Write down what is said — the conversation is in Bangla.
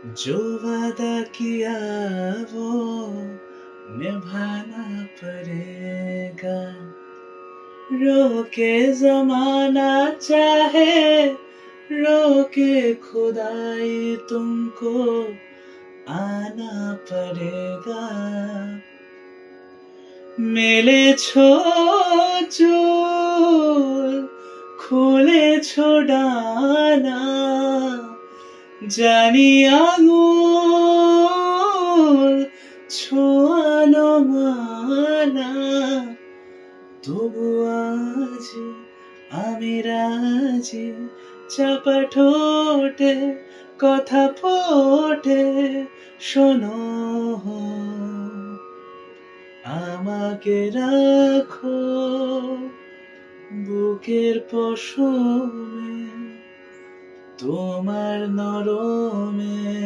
जो वादा किया वो निभाना पड़ेगा। रोके जमाना चाहे रोके खुदाई, तुमको आना पड़ेगा। মেলেছো চুল, খুলেছো ডানা, জানি আঙুল ছোঁয়ানো মানা, তবু আজ আমি রাজি, চাপা ঠোঁটে কথা ফোটে, শোনো আমাকে রাখো বুকের পশমে, তোমার নরমে